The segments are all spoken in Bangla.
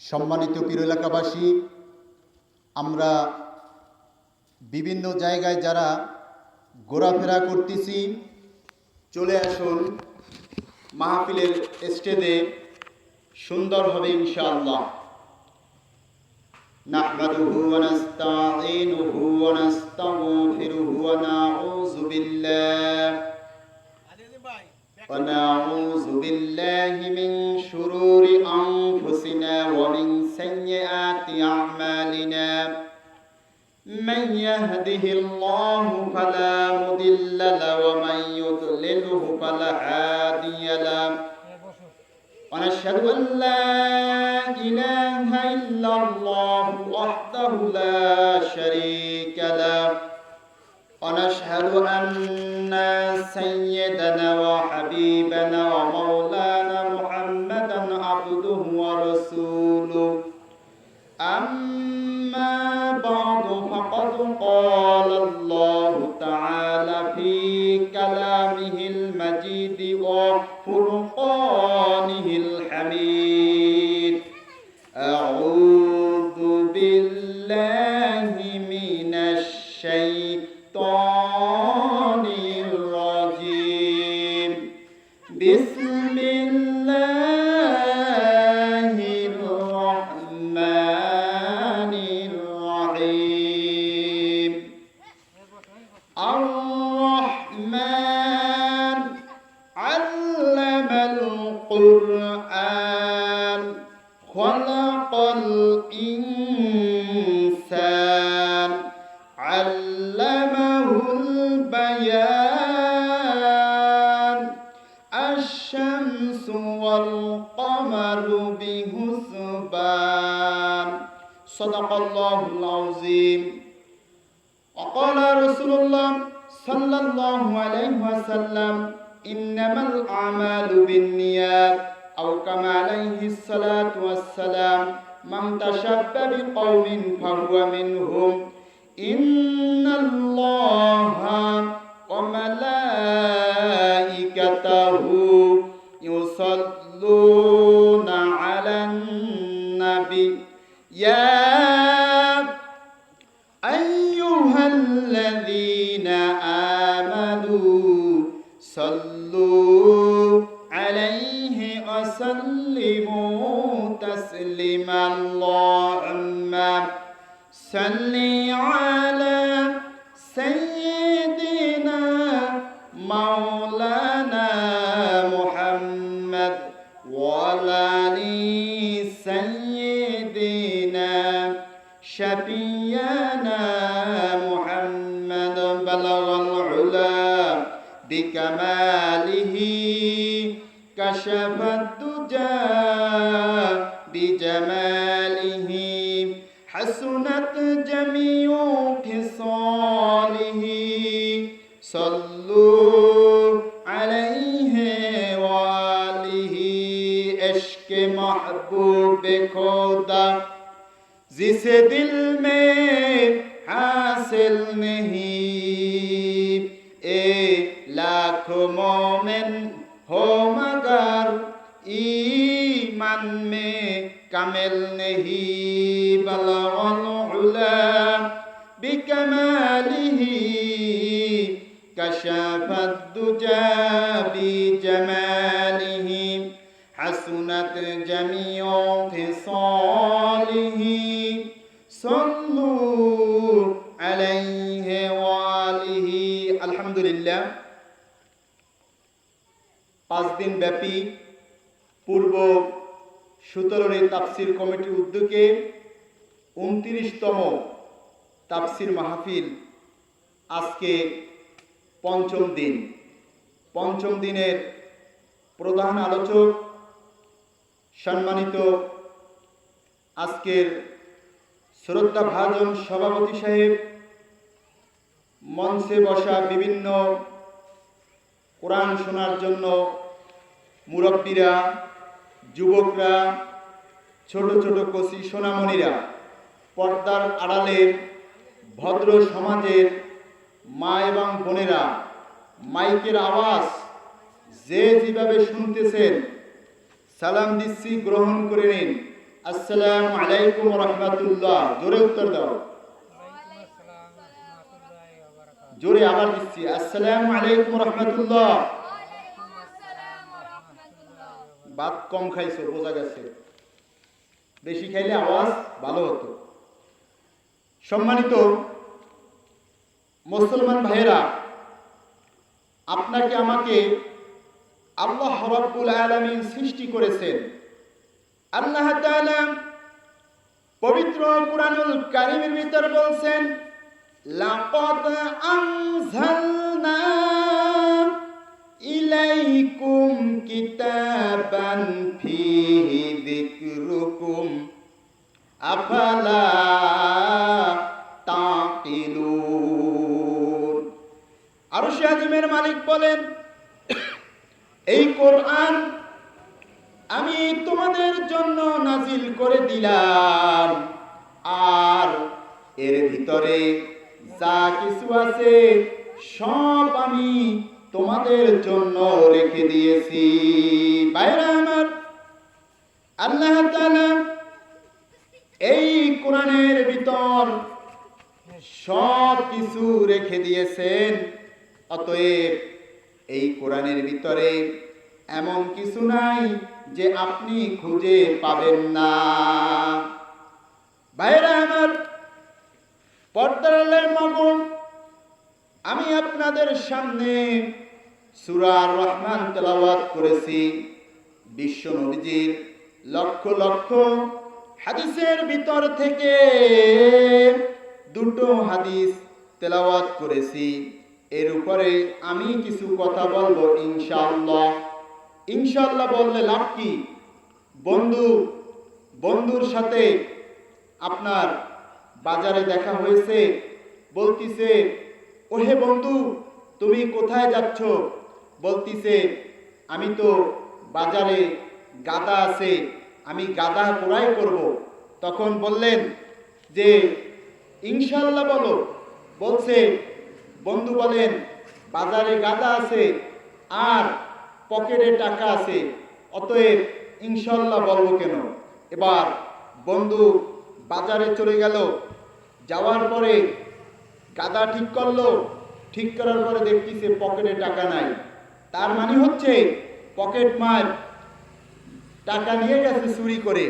সম্মানিত প্রিয় এলাকাবাসী, আমরা বিভিন্ন জায়গায় যারা ঘোরাফেরা করতেছি, চলে আসুন মাহফিলের স্টেজে সুন্দরভাবে ইনশাআল্লাহ। নাহমাদুহু ওয়া নাস্তাঈনুহু ওয়া নাস্তাগফিরুহু ওয়া ونعوذ بالله من شرور أنفسنا ومن سيئات أعمالنا من يهده الله فلا مضل له ومن يضلله فلا هادي له ونشهد أن لا إله إلا الله وحده لا شريك له ونشهد أن سيدنا وحبيبنا ومولانا محمدا عبده ورسوله أما بعد فقد قال الله تعالى في كلامه المجيد وفرقانه الحميد أعوذ بالله من الشيطان الرجيم بسم الله الرحمن الرحيم الرحمن علم القرآن خلق الإنسان علمه البيان الشمس والقمر بحسبان صدق الله العظيم وقال رسول الله صلى الله عليه وسلم إنما الأعمال بالنيات أو كما عليه الصلاة والسلام من تشبه بقوم فهو منهم إن الله وملائكته يصلون على النبي يا أيها الذين آمنوا صلوا عليه وسلموا تسليما اللهم صل على سيدنا مولانا محمد وعلى آل سيدنا شفيعنا محمد بلغ العلا بكماله كشف الدجى بجماله حسنت جميع خصاله صلوا عليه وآله عشق محبوب خدا जिसे दिल में हासिल नहीं ए लाखों मोमिन हो मगर ईमान में कामिल नहीं बलगल उला बिकमालिही कशफत दुजा बिजमालिही हसनत जमीउ खिसालिही सल्लू अलैहि व आलिहि। আলহামদুলিল্লাহ, 5 দিন ব্যাপী পূর্ব 17 তাফসির কমিটির উদ্যোগে 29তম তাফসির মাহফিল আজকে পঞ্চম দিনের প্রধান আলোচক সম্মানিত আজকের শ্রদ্ধাভাজন সভাপতি সাহেব, মঞ্চে বসা বিভিন্ন কোরআন শোনার জন্য মুরব্বীরা, যুবকরা, ছোট ছোট কচি সোনামণিরা, পর্দার আড়ালের ভদ্র সমাজের মা এবং বোনেরা, মাইকের আওয়াজ যে যেভাবে শুনতেছেন সালাম দিচ্ছি, গ্রহণ করে নিন। আসসালামু আলাইকুম রহমতুল্লাহ। জোরে উত্তর দাও। জোরে আবার দিচ্ছি, আসসালামু আলাইকুম রহমতুল্লাহ। ভাত কম খাইছো বোঝা গেছে, বেশি খাইলে আওয়াজ ভালো হতো। সম্মানিত মুসলমান ভাইয়েরা, আপনাকে আমাকে আল্লাহ রাব্বুল আলামিন সৃষ্টি করেছেন। আল্লাহ তাআলা পবিত্র কুরআনুল কারীমের ভিতর বলছেন, লাকাদ আনজালনা ইলাইকুম কিতাবান ফীহি যিকরুকুম আফালা তাকিলুন। আরশ আজিমের মালিক বলেন, এই কোরআন আমি তোমাদের জন্য নাজিল করে দিলাম, আর এর ভিতরে যা কিছু আছে সব আমি তোমাদের জন্য রেখে দিয়েছি। ভাইরা আমার, আল্লাহ তাআলা এই কোরআনের ভিতর সব কিছু রেখে দিয়েছেন। অতএব এই কোরআনের ভিতরে এমন কিছু নাই যে আপনি খুঁজে পাবেন না। ভাইরা আমার, পর্দার আড়ালের মা বোন, আমি আপনাদের সামনে সূরা আর রহমান তেলাওয়াত করেছি। বিশ্ব নবীজির লক্ষ লক্ষ হাদিসের ভিতর থেকে দুটো হাদিস তেলাওয়াত করেছি। এর উপরে আমি কিছু কথা বলবো ইনশাআল্লাহ। ইনশাআল্লাহ বললে লাভ কি? বন্ধুর সাথে আপনার বাজারে দেখা হয়েছে, বলতিছে, ওহে বন্ধু তুমি কোথায় যাচ্ছ? বলতিছে, আমি তো বাজারে গাদা আছে, আমি গাদা ক্রয় করব। তখন বললেন যে ইনশাআল্লাহ বলো। বলছে, বন্ধু বলেন বাজারে গাদা আছে আর পকেটে টাকা আছে, অতএব ইনশাআল্লাহ বলবো কেন? এবার বন্ধু বাজারে চলে গেল, যাওয়ার পরে গাদা ঠিক করলো, ঠিক করার পরে দেখতেছে পকেটে টাকা নাই। তার মানে হচ্ছে পকেট মার টাকা নিয়ে গেছে চুরি করে।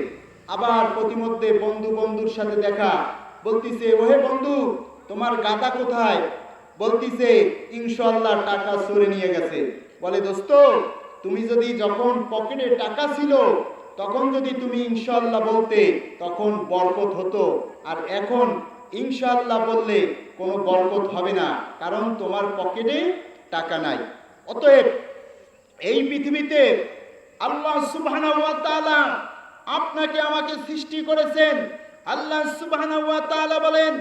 আবার প্রতিমধ্যে বন্ধুর সাথে দেখা, বলতিছে, ওহে বন্ধু তোমার গাদা কোথায়? বলতিছে, ইনশাআল্লাহ টাকা চুরি নিয়ে গেছে। বলে, দোস্ত তুমি যদি যখন পকেটে টাকা ছিল তখন যদি তুমি ইনশাআল্লাহ বলতে তখন বরকত হতো, আর এখন ইনশাআল্লাহ বললে কোনো বরকত হবে না, কারণ তোমার পকেটে টাকা নাই। অতএব এই পৃথিবীতে আল্লাহ সুবহানাহু ওয়া তাআলা আপনাকে আমাকে সৃষ্টি করেছেন। আল্লাহ সুবহানাহু ওয়া তাআলা বলেন,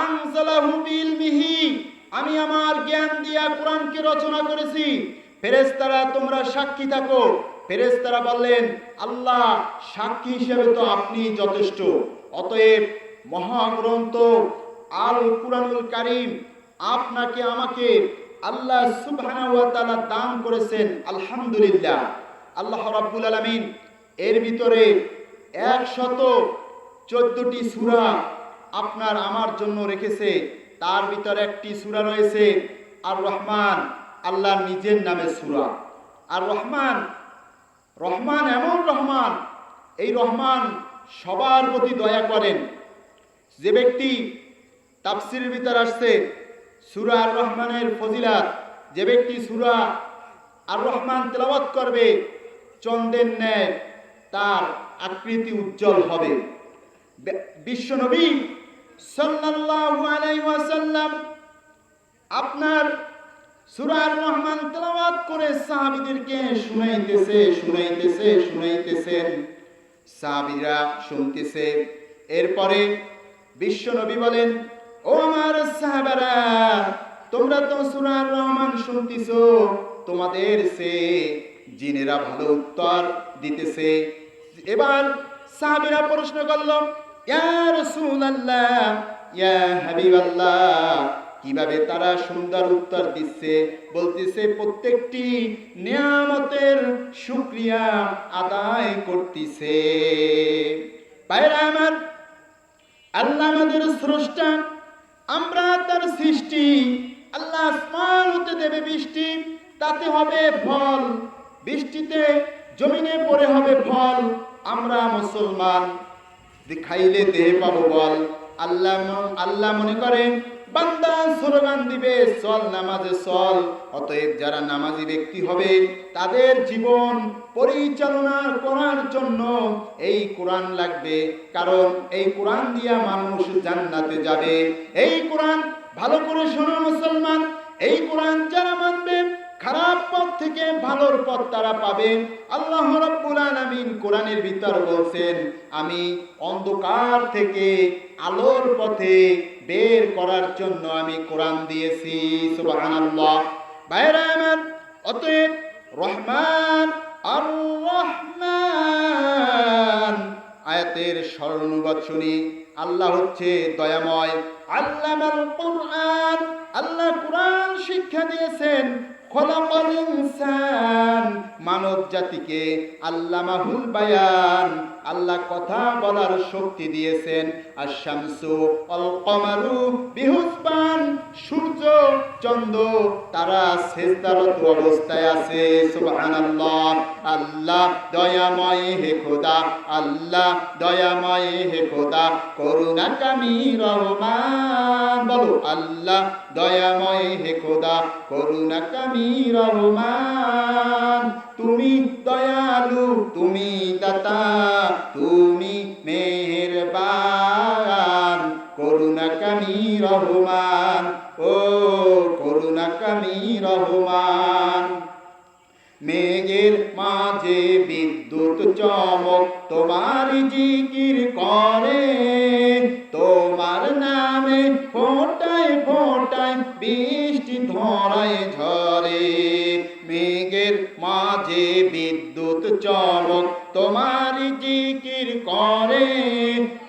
আনজালাহু বিইলমিহি, আমি আমার জ্ঞান দিয়া কোরআনকে রচনা করেছি। ফেরেশতারা তোমরা সাক্ষী থাকো। ফেরেশতারা বললেন, আল্লাহ সাক্ষী হিসেবে তো আপনি যথেষ্ট। অতএব মহাগ্রন্থ আল কুরআনুল কারীম আপনাকে আমাকে আল্লাহ সুবহানাহু ওয়া তাআলা দান করেছেন। আলহামদুলিল্লাহ। আল্লাহ রাব্বুল আলামিন এর ভিতরে 114টি সূরা আপনার আমার জন্য রেখেছে। তার ভিতরে একটি সূরা রয়েছে আর রহমান, আল্লাহর নিজের নামে সূরা। আর রহমান এমন রহমান, এই রহমান সবার প্রতি দয়া করেন। যে ব্যক্তি তাফসীরের ভিতর আসছে সূরা আর রহমানের ফজিলাত, যে ব্যক্তি সূরা আর রহমান তেলাওয়াত করবে চন্দ্রের ন্যায় তার আকৃতি উজ্জ্বল হবে। বিশ্বনবী সাল্লাল্লাহু আলাইহি ওয়াসাল্লাম আপনার সূরা আর রহমান তেলাওয়াত করে সাহাবীদেরকে শুনাইতেছেন। সাহাবীরা শুনতেছে। এরপরে বিশ্বনবী বলেন, ও আমার সাহাবারা, তোমরা তো সূরা আর রহমান শুনতেছো, তোমাদের সে জিনেরা ভালো উত্তর দিতেছে। এবার সাহাবীরা প্রশ্ন করল, ইয়া রাসূলুল্লাহ, ইয়া হাবিবাল্লাহ, কিভাবে তারা সুন্দর উত্তর দিচ্ছে? বলতেছে, প্রত্যেকটি নিয়ামতের শুকরিয়া আদায় করতেছে। ভাইরা আমার, আল্লাহ আমাদের স্রষ্টা, আমরা তার সৃষ্টি। আল্লাহ আসমান হতে দেবে বৃষ্টি, তাতে হবে ফল, বৃষ্টিতে জমিনে পড়ে হবে ফল। আমরা মুসলমান, খাইলে দেহে পাবো বল। আল্লাহ মনে করেন বান্দা স্লোগান দিবে, চল নামাজে চল। অতএব যারা নামাজি ব্যক্তি হবে তাদের জীবন পরিচালনা করার জন্য এই কোরআন লাগবে, কারণ এই কোরআন দিয়া মানুষ জান্নাতে যাবে। এই কোরআন ভালো করে শোনো মুসলমান, এই কোরআন যারা মানবে খারাপ পথ থেকে ভালোর পথ তারা পাবে। আল্লাহ রাব্বুল আলামিন কোরআনের ভিতর বলছেন, আমি অন্ধকার থেকে আলোর পথে বের করার জন্য আমি কোরআন দিয়েছি। সুবহানাল্লাহ। ভাইরা আমার, অতএব রহমান আর রহমান আয়াতের স্মরণবাদ শুনি। আল্লাহ হচ্ছে দয়াময়। আল্লামাল কোরআন, আল্লাহ কোরআন শিক্ষা দিয়েছেন। খলাকাল ইনসান, মানব জাতিকে আল্লামাহুল বায়ান, আল্লাহ কথা বলার শক্তি দিয়েছেন। আশ-শামসু ওয়াল কমারু বিহুসবান, সূর্য চন্দ্র তারা সিজদারত অবস্থায় আছে। সুবহানাল্লাহ। আল্লাহ দয়াময় হে খোদা, আল্লাহ দয়াময় হে খোদা, করুণাকামী রহমান। বলো, আল্লাহ দয়াময় হে খোদা, করুণাকামী রহমান। তুমি দয়ালু, তুমি দাতা, তুমি মেহেরবান, করুণাকামী রহমান, ও করুণাকামী রহমান। মেঘের মাঝে বিদ্যুৎ চমক, তোমার জিকির করে, তোমার নামে ফোটায় ফোটায় বৃষ্টি ধরায় ঝরে। মেঘের মাঝে বিদ্যুৎ চমক, তোমার জিকির করে,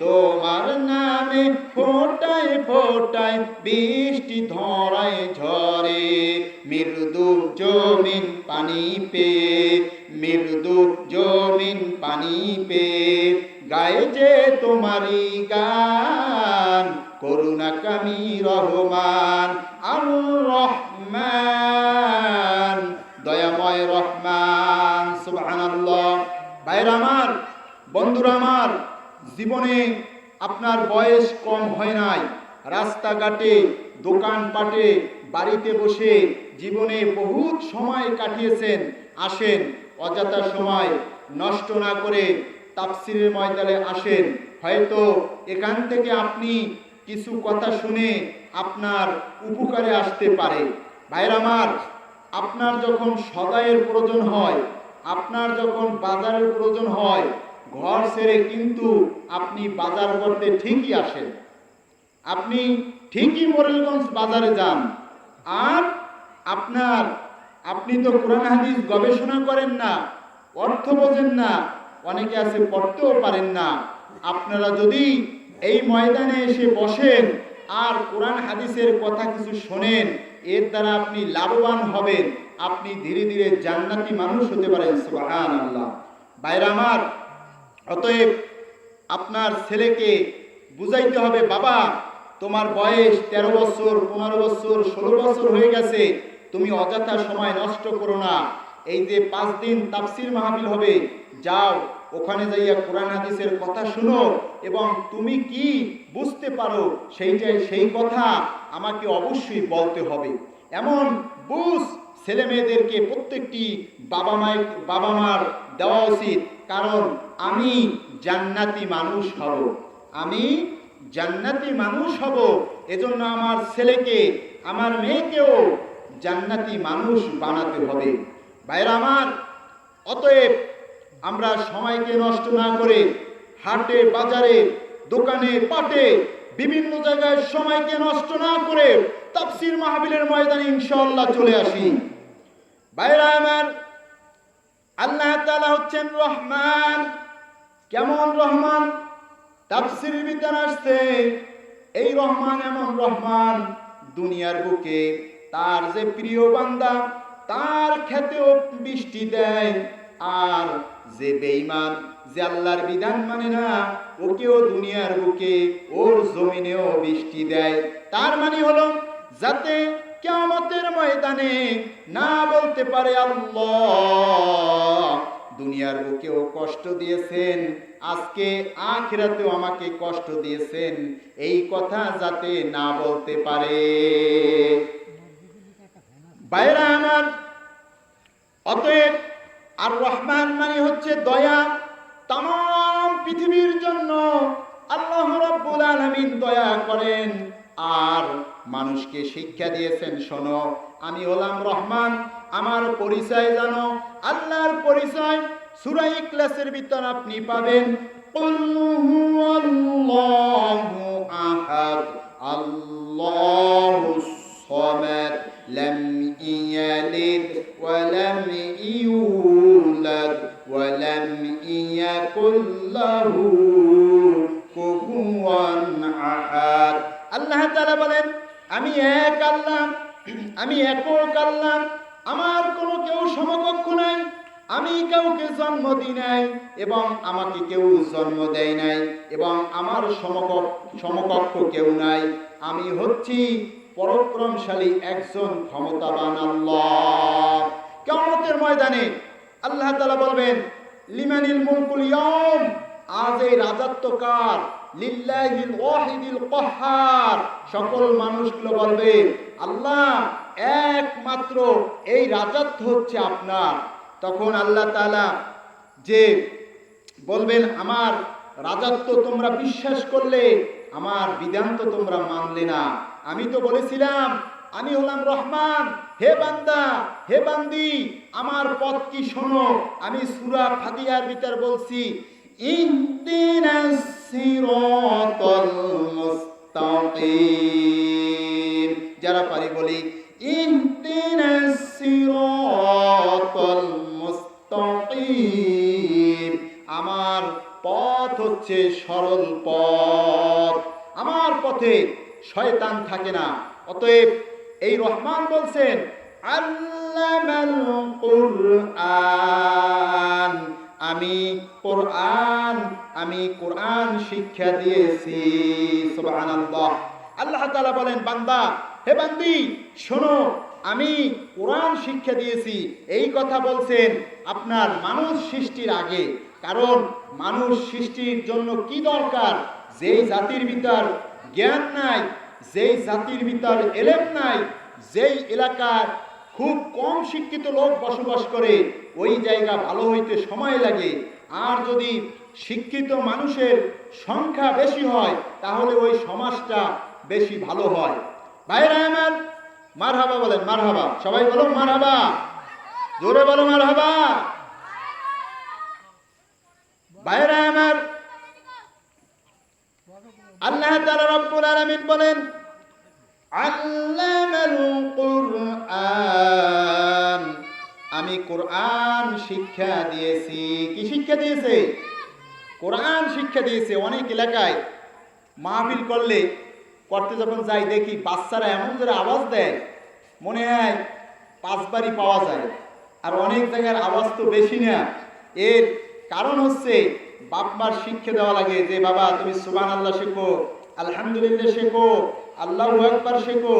তোমার নামে ফোটায় ফোটায় বৃষ্টি ধরায় ঝরে। মৃদু জমিন পানি পেয়ে, মৃদু জমিন পানি পেয়ে গায়ে যে তোমারই গান, করুণাকামী রহমান আর রহমান, দয়াময় রহমান। সুবহানাল্লাহ। ভাইরা আমার, বন্ধুরা আমার, জীবনে আপনার বয়স কম হয় নাই। রাস্তাঘাটে, দোকানপাটে, বাড়িতে বসে জীবনে বহুত সময় কাটিয়েছেন। আসেন, অযথা সময় নষ্ট না করে তাফসীরের ময়দানে আসেন। হয়তো এখান থেকে আপনি কিছু কথা শুনে আপনার উপকারে আসতে পারে। ভাইরা আমার, আপনার যখন সদাইয়ের প্রয়োজন হয়, আপনার যখন বাজারের প্রয়োজন হয়, ঘর ছেড়ে কিন্তু আপনি বাজার করতে ঠিকই আসেন। আপনি ঠিকই মোরেলগঞ্জ বাজারে যান। আর আপনি তো কোরআন হাদিস গবেষণা করেন না, অর্থ বোঝেন না, অনেকে আছে পড়তেও পারেন না। আপনারা যদি এই ময়দানে এসে বসেন আর কোরআন হাদিসের কথা কিছু শোনেন, এর দ্বারা আপনি লাভবান হবেন। আপনি ধীরে ধীরে জান্নাতি মানুষ হতে পারেন। সুবহানাল্লাহ। ভাইরা আমার, অতএব আপনার ছেলেকে বুঝাইতে হবে, বাবা তোমার বয়স 13 বছর, 15 বছর, 16 বছর হয়ে গেছে, তুমি অযথা সময় নষ্ট করো না। এই যে 5 দিন তাফসীর মাহফিল হবে, যাও ওখানে যাইয়া কোরআন হাদিসের কথা শুনো, এবং তুমি কি বুঝতে পারো সেই কথা আমাকে অবশ্যই বলতে হবে। এমন বুঝ ছেলে মেয়েদেরকে প্রত্যেকটি বাবা মার দেওয়া উচিত, কারণ আমি জান্নাতি মানুষ হব, আমি জান্নাতি মানুষ হব। এজন্য আমার ছেলেকে, আমার মেয়েকেও জান্নাতি মানুষ বানাতে হবে। ভাইরা আমার, অতএব আমরা সময়কে নষ্ট না করে হাটে বাজারে, দোকানে পাটে, বিভিন্ন জায়গায় সময়কে নষ্ট না করে তাফসীর মাহফিলের ময়দানে ইনশাআল্লাহ চলে আসি। ভাইরা আমার, আল্লাহ তাআলা হচ্ছেন রহমান। কেমন রহমান? তাফসীরের ভিতরে আসছে, এই রহমান এমন রহমান, দুনিয়ার বুকে তার যে প্রিয় বান্দা তার খেতেও বৃষ্টি দেয়, আর যে বেঈমান, যে আল্লাহর বিধান মানে না, ওকেও দুনিয়ার বুকে ওর জমিনেও বৃষ্টি দেয়। তার মানে হলো যাতে কিয়ামতের ময়দানে না বলতে পারে আল্লাহ দুনিয়ার বুকেও কষ্ট দিয়েছেন, আজকে আখিরাতেও আমাকে কষ্ট দিয়েছেন, এই কথা যাতে না বলতে পারে। ভাইরা আমার, অতএব আর রহমান মানে হচ্ছে দয়া। তাম পৃথিবীর জন্য আল্লাহ রাব্বুল আলামিন দয়া করেন আর মানুষকে শিক্ষা দিয়েছেন, শোনো আমি হলাম রহমান, আমার পরিচয় জানো। আল্লাহর পরিচয় সূরা ইখলাসের ভিতর আপনি পাবেন, কুল হুয়াল্লাহু আহাদ আল্লাহুস সামাদ লাম ইয়ালিদ ওয়া লাম ইউলাদ ওয়া লাম ইয়াকুল লাহু কুফুয়ান আহাদ। আল্লাহ তাআলা বলেন, আমি এক আল্লাহ, আমি একক আল্লাহ, আমার কোনো কেউ সমকক্ষ নাই, আমি কাউকে জন্ম দিই নাই এবং আমাকে কেউ জন্ম দেয় নাই এবং আমার সমকক্ষ কেউ নাই। আমি হচ্ছি পরাক্রমশালী একজন ক্ষমতাবান আল্লাহ। কিয়ামতের ময়দানে আল্লাহ তাআলা বলবেন, লিমানিল মুলকুল ইয়াউম, আজ এই রাজত্ব কার? লিল্লাহিল ওয়াহিদিল কাহ্হার। সকল মানুষগুলো বলবে, আল্লাহ একমাত্র এই রাজত্ব হচ্ছে আপনার। তখন আল্লাহ তাআলা যে বলবেন, আমার রাজত্ব তোমরা বিশ্বাস করলে, আমার বিধান তো তোমরা মানলে না। আমি তো বলেছিলাম আমি হলাম রহমান, হে বান্দা হে বান্দি আমার পথ কি শোনো। আমি সূরা ফাতিহার ভিতর বলছি, ইহদিনাস সিরাতাল মুস্তাকিম। যারা পারি বলি, ইহদিনাস সিরাতাল মুস্তাকিম। আমার পথ হচ্ছে সরল পথ, আমার পথে শয়তান থাকে না। অতএব এই রহমান বলছেন, আল্লামাল কুরআন, আমি কোরআন শিক্ষা দিয়েছি। সুবহানাল্লাহ। আল্লাহ তাআলা বলেন, বান্দা হে বান্দি শোনো, আমি কোরআন শিক্ষা দিয়েছি। এই কথা বলছেন আপনার মানুষ সৃষ্টির আগে। কারণ মানুষ সৃষ্টির জন্য কি দরকার? যেই জাতির ভিতর জ্ঞান নাই, যেই জাতির ভিতর এলেম নাই, যেই এলাকার খুব কম শিক্ষিত লোক বসবাস করে, ওই জায়গা ভালো হইতে সময় লাগে। আর যদি শিক্ষিত মানুষের সংখ্যা বেশি হয়, তাহলে ওই সমাজটা বেশি ভালো হয়। ভাইরা আমার, মারহাবা বলেন, মারহাবা। সবাই বলো মারহাবা, জোরে বলো মারহাবা। ভাইরা আমার, আল্লাহ তাআলা রব্বুল আলামিন বলেন, আল্লামাল কুরআন, আমি কোরআন শিক্ষা দিয়েছি। কি শিক্ষা দিয়েছে? কোরআন শিক্ষা দিয়েছে। অনেক এলাকায় মাহফিল করতে যখন যাই, দেখি বাচ্চারা এমন করে আওয়াজ দেয়, মনে হয় 5 বারই পাওয়া যায়। আর অনেক জায়গার আওয়াজ তো বেশি না। এর কারণ হচ্ছে বাপ মার শিক্ষা দেওয়া লাগে যে, বাবা তুমি সুবহানাল্লাহ শেখো, আলহামদুলিল্লাহ শেখো, আল্লাহু আকবার শেখো।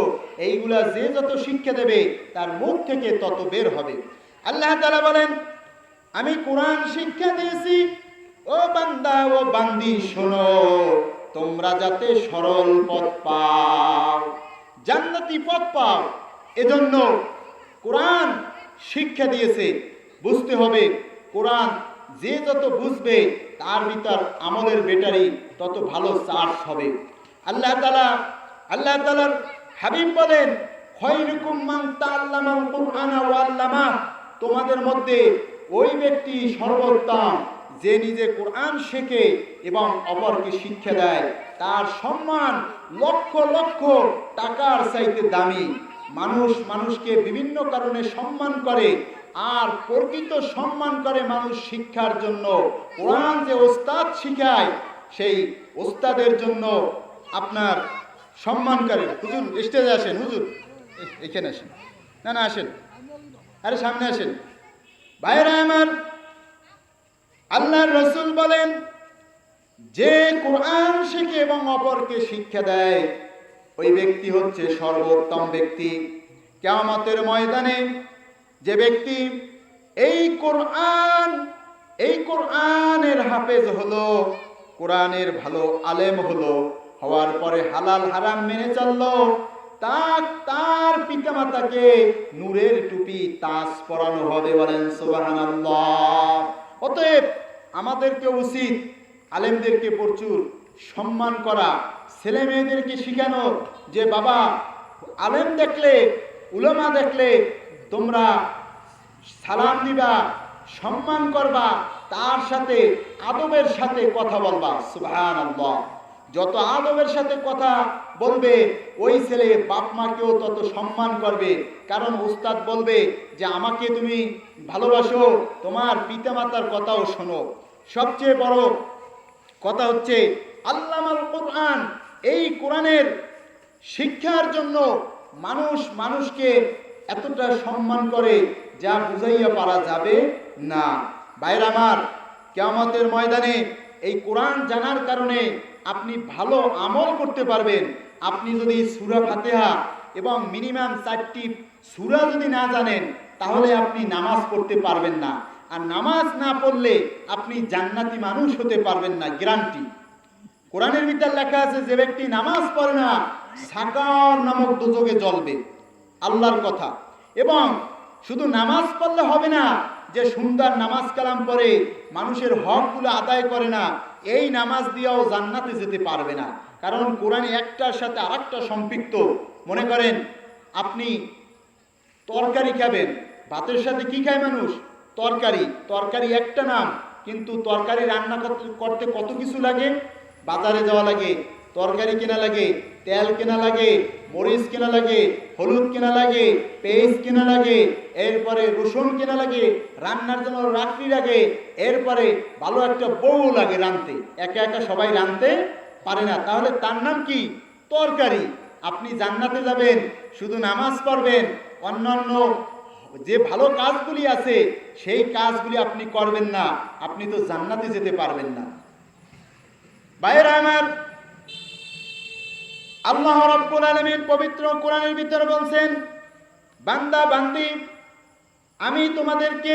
এইগুলা যে যত শিক্ষা দেবে, তার মুখ থেকে তত বের হবে। আল্লাহ তাআলা বলেন, আমি কোরআন শিক্ষা দিয়েছি। ও বান্দা ও বান্দি শোনো, তোমরা যাতে সরল পথ পাও, জান্নাতি পথ পাও, এজন্য কোরআন শিক্ষা দিয়েছে। বুঝতে হবে, কোরআন যে যত বুঝবে, তার ভিতর আমলের ব্যাটারি তত ভালো চার্জ হবে। আল্লাহ তাআলার হাবিব বলেন, খায়রুকুম মান তাআল্লামাল কুরআনা ওয়া আল্লামা, তোমাদের মধ্যে ওই ব্যক্তি সর্বোত্তম যে নিজে কোরআন শেখে এবং অপরকে শিক্ষা দেয়। তার সম্মান লক্ষ লক্ষ টাকার চাইতে দামি। মানুষকে বিভিন্ন কারণে সম্মান করে, আর প্রকৃত সম্মান করে মানুষ শিক্ষার জন্য। কোরআন যে ওস্তাদ শিখায়, সেই ওস্তাদের জন্য আপনার সম্মান করে। হুজুর স্টেজে আসেন, হুজুর এখানে আসেন, না আসেন, আরে সামনে আসেন। ভাইরা আমার, আল্লাহর রাসূল বলেন, আল্লাহর রাসূল বলেন, যে কোরআন শিখে এবং অপরকে শিক্ষা দেয় ওই ব্যক্তি হচ্ছে সর্বোত্তম ব্যক্তি। কিয়ামতের ময়দানে যে ব্যক্তি এই কোরআনের হাফেজ হলো, কোরআনের ভালো আলেম হলো, হওয়ার পরে হালাল হারাম মেনে চললো, তার পিতামাতাকে নূরের টুপি তাজ পরানো হবে। বলেন সুবহানাল্লাহ। অতএব আমাদেরকে উচিত আলেমদেরকে প্রচুর সম্মান করা, ছেলে মেয়েদেরকে শিখানো যে বাবা, আলেম দেখলে, উলামা দেখলে তোমরা সালাম দিবা, সম্মান করবা, তার সাথে আদবের সাথে কথা বলবা। সুবহানাল্লাহ। যত আদবের সাথে কথা বলবে ওই ছেলে বাপ মাকেও তত সম্মান করবে। কারণ উস্তাদ বলবে যে আমাকে তুমি ভালোবাসো, তোমার পিতামাতার কথাও শোনো। সবচেয়ে বড় কথা হচ্ছে আল্লামাল কোরআন, এই কোরআনের শিক্ষার জন্য মানুষকে এতটা সম্মান করে যা বুঝাইয়া পারা যাবে না। ভাইরা আমার, কিয়ামতের ময়দানে এই কোরআন জানার কারণে আপনি ভালো আমল করতে পারবেন। আপনি যদি সূরা ফাতিহা এবং মিনিমাম 4টি সূরা যদি না জানেন তাহলে আপনি নামাজ পড়তে পারবেন না। আর নামাজ না পড়লে আপনি জান্নাতি মানুষ হতে পারবেন না, গ্যারান্টি। কোরআনের ভিতর লেখা আছে যে ব্যক্তি নামাজ পড়ে না সাকার নামক দোজখে জ্বলবে, আল্লাহর কথা। এবং শুধু নামাজ পড়লে হবে না, যে সুন্দর নামাজ কালাম পড়ে মানুষের হকগুলো আদায় করে না, এই নামাজ দিয়েও জান্নাতে যেতে পারবে না। কারণ কোরআন একটার সাথে আরেকটা সম্পৃক্ত। মনে করেন আপনি তরকারি খাবেন, ভাতের সাথে কি খায় মানুষ? তরকারি একটা নাম, কিন্তু তরকারি রান্না করতে কত কিছু লাগে। বাজারে যাওয়া লাগে, তরকারি কেনা লাগে, তেল কেনা লাগে, মরিচ কেনা লাগে, হলুদ কেনা লাগে, পেঁয়াজ কেনা লাগে, এরপরে রসুন কেনা লাগে, রান্নার জন্য রাখনি লাগে, এরপরে ভালো একটা বউ লাগে রাঁধতে। একা একা সবাই রাঁধতে পারে না, তাহলে তার নাম কি? তরকারি। আপনি জান্নাতে যাবেন, শুধু নামাজ পড়বেন, অন্যান্য যে ভালো কাজগুলি আছে সেই কাজগুলি আপনি করবেন না, আপনি তো জান্নাতে যেতে পারবেন না। ভাইরা আমার, আল্লাহ রাব্বুল আলামিন পবিত্র কোরআনের ভিতরে বলছেন, বান্দা বান্দি, আমি তোমাদেরকে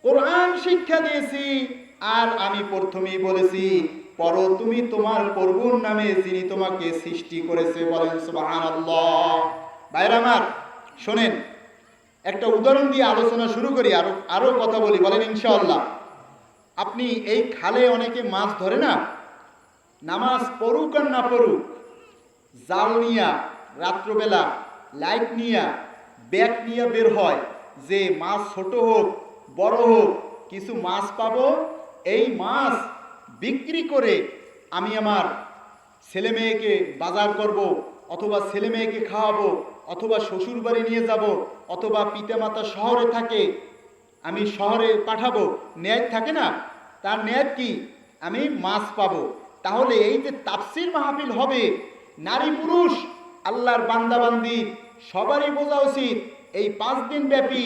কোরআন শিক্ষা দিয়েছি, আর আমি প্রথমেই বলেছি পড়ো তুমি তোমার প্রভুর নামে যিনি তোমাকে সৃষ্টি করেছে। বলেন সুবহানাল্লাহ। ভাইরা আমার শোনেন, একটা উদাহরণ দিয়ে আলোচনা শুরু করি, আরো কথা বলি, বলেন ইনশাআল্লাহ। আপনি এই খালে অনেকে মাছ ধরে না, নামাজ পড়ুক আর না পড়ুক, জাল নিয়া রাত্রবেলা লাইট নিয়া ব্যাগ নিয়ে বের হয়, যে মাছ ছোট হোক বড় হোক কিছু মাছ পাবো, এই মাছ বিক্রি করে আমি আমার ছেলে মেয়েকে বাজার করব, অথবা ছেলে মেয়েকে খাওয়াবো, অথবা শ্বশুর বাড়ি নিয়ে যাব, অথবা পিতামাতা শহরে থাকে আমি শহরে পাঠাবো। ন্যায় থাকে না, তার ন্যায় কি? আমি মাছ পাবো। তাহলে এই যে তাফসীর মাহফিল হবে, নারী পুরুষ আল্লাহর বান্দাবান্দি সবারই বোঝা উচিত এই 5 দিন ব্যাপী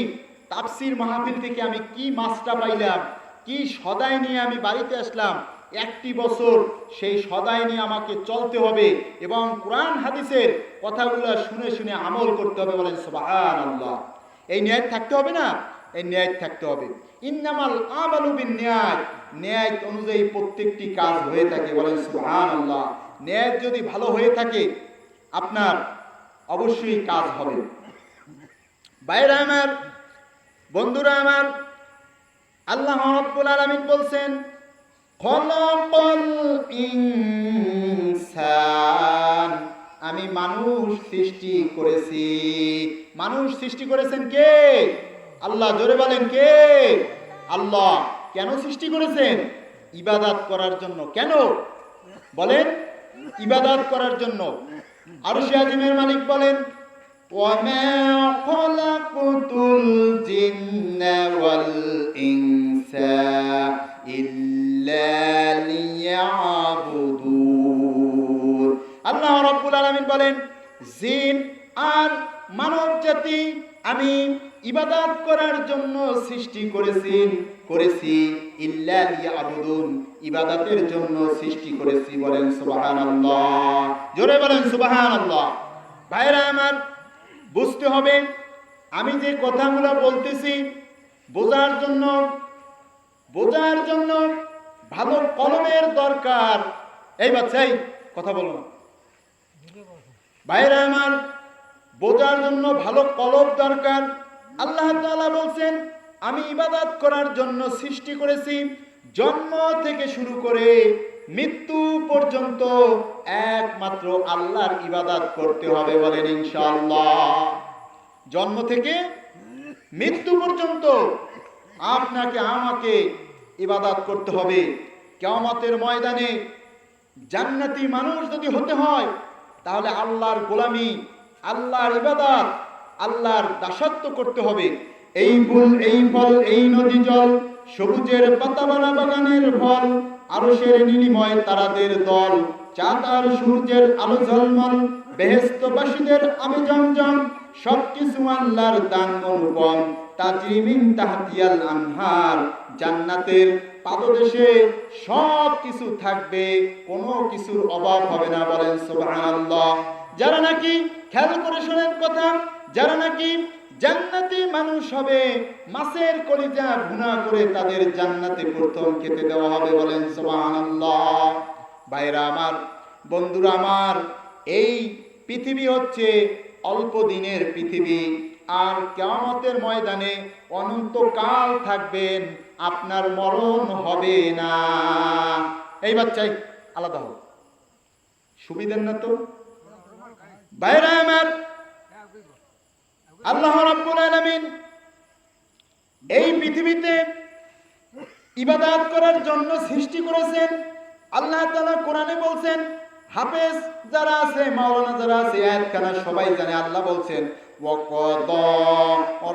তাফসীর মাহফিল থেকে আমি কি মাছটা পাইলাম, কি সদাই নিয়ে আমি বাড়িতে আসলাম। 1টি বছর সেই সদাই নিয়ে আমাকে চলতে হবে এবং কোরআন হাদিসের কথাগুলো শুনে শুনে আমল করতে হবে। বলেন সুবহানাল্লাহ। এই ন্যায় থাকতে হবে না? এই ন্যায় থাকতে হবে। ইন্নামাল আমালু বিন্নিয়াত, ন্যায় অনুযায়ী প্রত্যেকটি কাজ হয়ে থাকে। বলেন সুবহানাল্লাহ। ন্যায় যদি ভালো হয়ে থাকে আপনার অবশ্যই কাজ হবে। ভাইরা আমার, বন্ধুরা আমার, আল্লাহ রাব্বুল আলামিন বলছেন, খলাকাল ইনসান, আমি মানুষ সৃষ্টি করেছি। মানুষ সৃষ্টি করেছেন কে? আল্লাহ। জোরে বলেন কে? আল্লাহ। কেন সৃষ্টি করেছেন? ইবাদত করার জন্য। কেন বলেন? ইবাদত করার জন্য। আরশে আজিমের মালিক বলেন, ওয়ামা খলাকতুল জিন্না ওয়াল ইনসা ইল্লা লিয়াবুদুন। আল্লাহ রাব্বুল আলামিন বলেন, জিন আর মানব জাতি আমি ইবাদত করার জন্য সৃষ্টি করেছি ইল্লা লিয়াবুদুন, ইবাদতের জন্য সৃষ্টি করেছি। বলেন সুবহানাল্লাহ, জোরে বলেন সুবহানাল্লাহ। ভাইরা আমার, বুঝতে হবে আমি যে কথাগুলো বলতেছি বোঝার জন্য ভালো কলমের দরকার। এই বাচ্চাই কথা বলো না। ভাইরা আমার, বোঝার জন্য ভালো কলম দরকার। আল্লাহ তাআলা বলছেন আমি ইবাদত করার জন্য সৃষ্টি করেছি। জন্ম থেকে শুরু করে মৃত্যু পর্যন্ত একমাত্র আল্লাহর ইবাদত করতে হবে। বলেন ইনশাআল্লাহ। জন্ম থেকে মৃত্যু পর্যন্ত আপনাকে আমাকে ইবাদত করতে হবে। কিয়ামতের ময়দানে জান্নাতি মানুষ যদি হতে হয় তাহলে আল্লাহর গোলামি, আল্লাহর ইবাদত, আল্লাহর দাসত্ব করতে হবে। এই ফুল, এই ফল, এই নদী জল, সবুজের পাতাবালা বাগানের ফল, আরশের নীলিময় তারাদের দল, চাঁদ আর সূর্যের আলো ঝলমল, বেহেশতবাসীদের আমি জমজম, সবকিছু আল্লাহর দান অনুপম। তাজরি মিন তাহতিয়াল আনহার, জান্নাতের পাদদেশে সব কিছু থাকবে, কোনো কিছুর অভাব হবে না। বলেন সুবহানাল্লাহ। যারা নাকি, খেয়াল করে শোনেন কথা, যারা নাকি জান্নাতি মানুষ হবে, মাছের কলিজা ভুনা করে তাদের জান্নাতে প্রথম খেতে দেওয়া হবে। বলেন সুবহানাল্লাহ। ভাইরা আমার, বন্ধুরা আমার, এই পৃথিবী হচ্ছে অল্প দিনের পৃথিবী, আর কিয়ামতের ময়দানে অনন্তকাল থাকবেন, আপনার মরণ হবে না। এই বাচ্চাই আলাদা হোক, সুবিধের না তো? ভাইরা আমার, আল্লাহ রাব্বুল আলামিন এই পৃথিবীতে ইবাদত করার জন্য সৃষ্টি করেছেন। আল্লাহ তাআলা কোরআনে বলছেন, হাফেজ যারা আছে, মাওলানা যারা আছে, আয়াতখানা সবাই জানে। আল্লাহ বলছেন ওয়াকাদা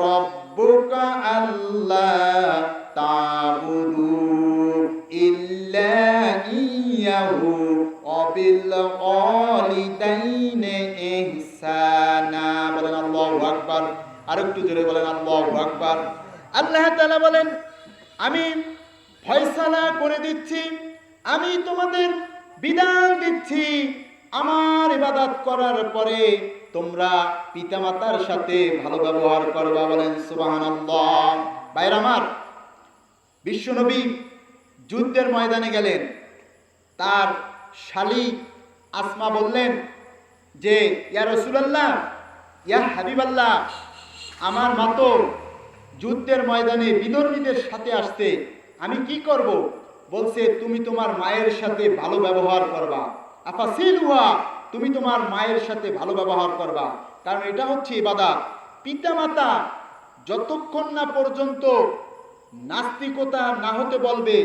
রাব্বুকা আল্লা তা'বুদু ইল্লা ইয়্যাহু ওয়া বিল ওয়ালিদাইনি ইহসানা। বলেন আল্লাহু আকবার। আরেকটু জোরে বলেন আল্লাহু আকবার। আল্লাহ তাআলা বলেন আমি ফয়সালা করে দিচ্ছি, আমি তোমাদের বিধান দিচ্ছি, আমার ইবাদত করার পরে তোমরা পিতামাতার সাথে ভালো ব্যবহার করবা। বলেন সুবহানাল্লাহ। ভাইরা আমার, বিশ্বনবী যুদ্ধের ময়দানে গেলেন, তার শালী আসমা বললেন যে ইয়া রাসূলুল্লাহ, ইয়া হাবিবাল্লাহ, আমার মা তো যুদ্ধের ময়দানে বিধর্মীদের সাথে আসতে, আমি কি করব? বলছে তুমি তোমার মায়ের সাথে ভালো ব্যবহার করবা। আফাসিলুহা, তুমি তোমার মায়ের সাথে ভালো ব্যবহার করবা, কারণ এটা হচ্ছে ইবাদত। পিতামাতা যতক্ষণ না পর্যন্ত নাস্তিকতা না হতে বলবে,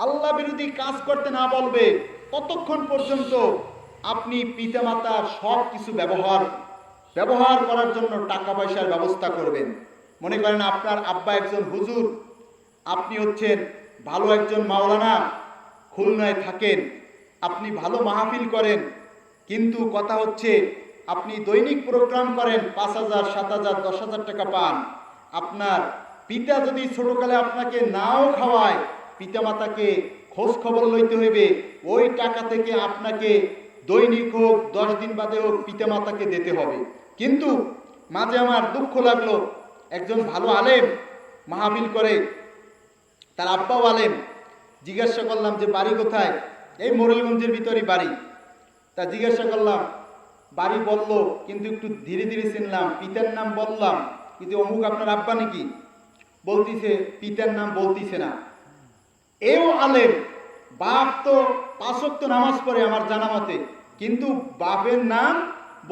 আল্লাহ বিরোধী কাজ করতে না বলবে, ততক্ষণ পর্যন্ত আপনি পিতামাতার সব কিছু ব্যবহার করার জন্য টাকা পয়সার ব্যবস্থা করবেন। মনে করেন আপনার আব্বা একজন হুজুর, আপনি হচ্ছেন ভালো একজন মাওলানা, খুলনায় থাকেন, আপনি ভালো মাহফিল করেন, কিন্তু কথা হচ্ছে আপনি দৈনিক প্রোগ্রাম করেন, 5,000, 7,000, 10,000 টাকা পান। আপনার পিতা যদি ছোটকালে আপনাকে নাও খাওয়ায়, পিতামাতাকে খোঁজ খবর লইতে হইবে, ওই টাকা থেকে আপনাকে দৈনিক হোক 10 দিন বাদে হোক পিতামাতাকে দিতে হবে। কিন্তু মাঝে আমার দুঃখ লাগলো, একজন ভালো আলেম মাহফিল করে, তার আব্বাও আলেম। জিজ্ঞাসা করলাম যে বাড়ি কোথায়? এই মোরেলগঞ্জের ভিতরেই বাড়ি। তা জিজ্ঞাসা করলাম, বাড়ি বললো কিন্তু একটু ধীরে ধীরে চিনলাম, পিতার নাম বললাম কিন্তু অমুক আপনার আব্বা নাকি? বলতিছে পিতার নাম বলতিছে না। এও আলেম, বাপ তো 5 ওয়াক্ত নামাজ পড়ে আমার জানা মতে, কিন্তু বাপের নাম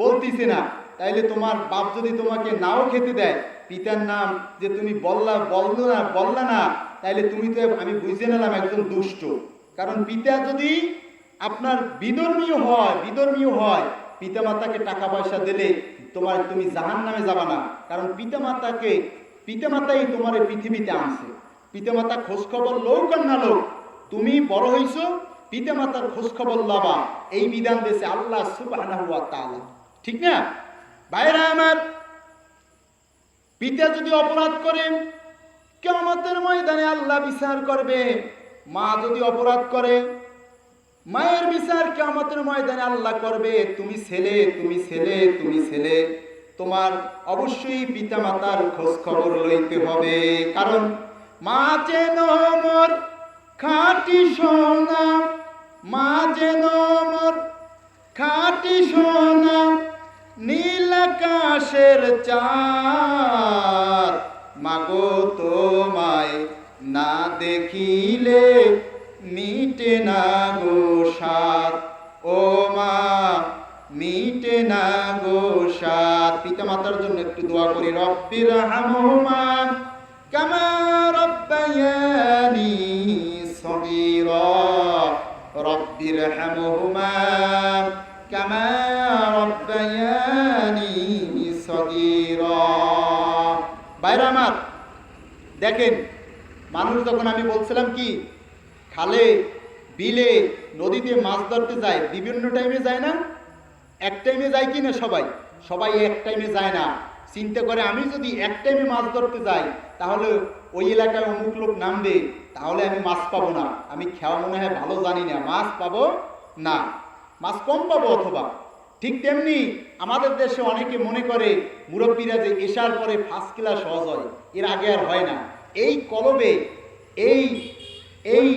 বলতিছে না। তাইলে তোমার বাপ যদি তোমাকে নাও খেতে দেয়, পিতার নাম যে তুমি বললা না, তাইলে তুমি তো, আমি বুঝে নিলাম একজন দুষ্ট। কারণ পিতা যদি আপনার বিধর্মীয় হয়, পিতামাতাকে টাকা পয়সা দিলে তুমি জাহান্নামে যাবা না। কারণ পিতামাতাই তোমার পৃথিবীতে আনছে। পিতামাতা খোঁজ খবর লোক আর না লোক, তুমি বড় হইছো, পিতামাতার খোঁজ খবর লবা, এই বিধান দিয়েছে আল্লাহ সুবহানাহু ওয়া তাআলা। ঠিক না? ভাইরা আমার, পিতা যদি অপরাধ করে কিয়ামতের ময়দানে আল্লাহ বিচার করবে। মা যদি অপরাধ করে মায়ের বিচার কিয়ামতের ময়দানে আল্লাহ করবে। তুমি ছেলে, তুমি ছেলে, তুমি ছেলে, তোমার অবশ্যই পিতা মাতার খোঁজ খবর লইতে হবে। কারণ মা যেন মোর খাঁটি সোনা, মা যেন মোর খাঁটি সোনা, নীল আকাশের চাঁদ। মাগো তোমায় না দেখিলে মিটে না গো সাত, ও মা মিটে না গো সাত। পিতা মাতার জন্য একটু দোয়া করি। রব্বির হামহুমা কামা রব্বায়ানি সগীরা, রব্বির হামহুমা কামা রব্বায়ানি সগীরা। বাইরে আমার দেখেন, মানুষ যখন আমি বলছিলাম কি খালে বিলে নদীতে মাছ ধরতে যায়, বিভিন্ন টাইমে যায় না? এক টাইমে যায় কি না? সবাই এক টাইমে যায় না। চিন্তা করে আমি যদি এক টাইমে মাছ ধরতে যাই তাহলে ওই এলাকায় অমুক লোক নামবে, তাহলে আমি মাছ পাবো না। আমি খেয়া মনে হয় ভালো জানি না, মাছ পাবো না, মাছ কম পাবো অথবা। ঠিক তেমনি আমাদের দেশে অনেকে মনে করে মুরব্বীরা যে এশার পরে ফার্স্ট ক্লাস সহজ হয়, এর আগে আর হয় না। এই কলবে এই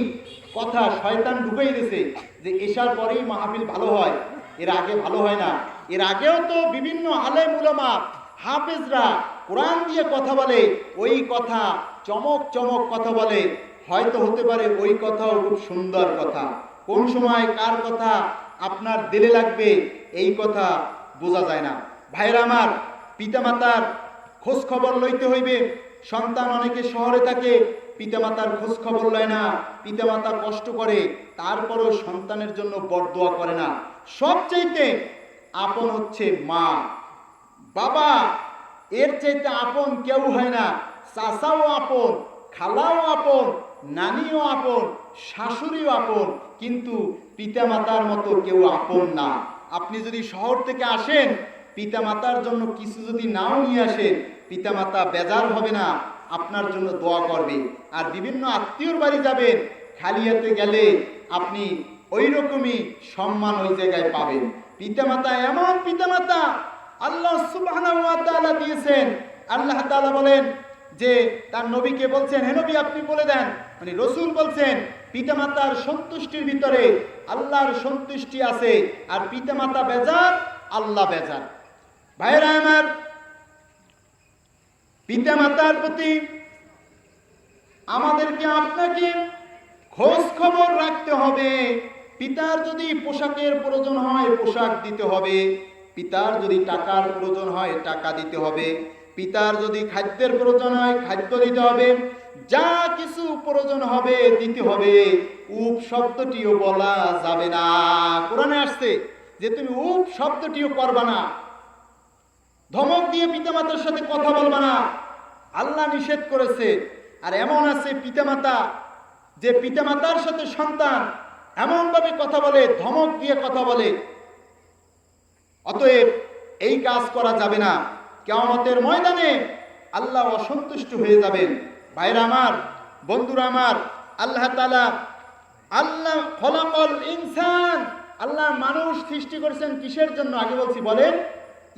কথা শয়তান ঢুকেই দিয়েছে যে এশার পরেই মাহফিল ভালো হয়, এর আগে ভালো হয় না। এর আগেও তো বিভিন্ন আলেম উলামা হাফেজরা কোরআন দিয়ে কথা বলে, ওই কথা চমক চমক কথা বলে। হয়তো হতে পারে ওই কথাও খুব সুন্দর কথা, কোন সময় কার কথা আপনার দিলে লাগবে এই কথা বোঝা যায় না। ভাইরা আমার, পিতামাতার খোঁজ খবর লইতে হইবে। সন্তান অনেকে শহরে থাকে, পিতামাতার খোঁজ খবর লয় না, পিতামাতা কষ্ট করে, তারপরও সন্তানের জন্য বরদোয়া করে না। সবচাইতে আপন হচ্ছে মা বাবা, এর চাইতে আপন কেউ হয় না। চাচাও আপন, খালাও আপন, নানিও আপন, শাশুড়িও আপন, কিন্তু পিতামাতার মতো কেউ আপন না। আপনি যদি শহর থেকে আসেন, পিতামাতার জন্য কিছু যদি নাও নিয়ে আসেন, পিতামাতা বেজার হবে না, আপনার জন্য দোয়া করবে। আর বিভিন্ন আত্মীয়র বাড়ি যাবেন, খালি হাতে গেলে আপনি ওই রকমই সম্মান ওই জায়গায় পাবেন। পিতামাতা এমন পিতামাতা আল্লাহ সুবহানাহু ওয়া তাআলা দিয়েছেন। আল্লাহ তাআলা বলেন যে তার নবীকে বলছেন, হে নবী আপনি বলে দেন, মানে রাসূল বলছেন, পিতামাতার সন্তুষ্টির ভিতরে আল্লাহর সন্তুষ্টি আছে, আর পিতামাতা বেজার, আল্লাহ বেজার। ভাইরা আমার, পিতামাতার প্রতি আমাদেরকে আপনাকে খোঁজ খবর রাখতে হবে। পিতার যদি পোশাকের প্রয়োজন হয় পোশাক দিতে হবে, পিতার যদি টাকার প্রয়োজন হয় টাকা দিতে হবে, পিতার যদি খাদ্যের প্রয়োজন হয় খাদ্য দিতে হবে, যা কিছু প্রয়োজন হবে দিতে হবে। উপ শব্দটিও বলা যাবে না। কোরআনে আসছে যে তুমি উপ শব্দটিও করবা না, ধমক দিয়ে পিতামাতার সাথে কথা বলবা না, আল্লাহ নিষেধ করেছে। আর এমন আছে পিতামাতা যে পিতামাতার সাথে সন্তান এমনভাবে কথা বলে, ধমক দিয়ে কথা বলে। অতএব এই কাজ করা যাবে না। কিয়ামতের ময়দানে আল্লাহ অসন্তুষ্ট হয়ে যাবেন। ভাইরা আমার, বন্ধুরা আমার, আল্লাহ তাআলা আল্লাহ খলাকাল ইনসান, আল্লাহ মানুষ সৃষ্টি করেছেন কিসের জন্য? আগে বলছি, বলেন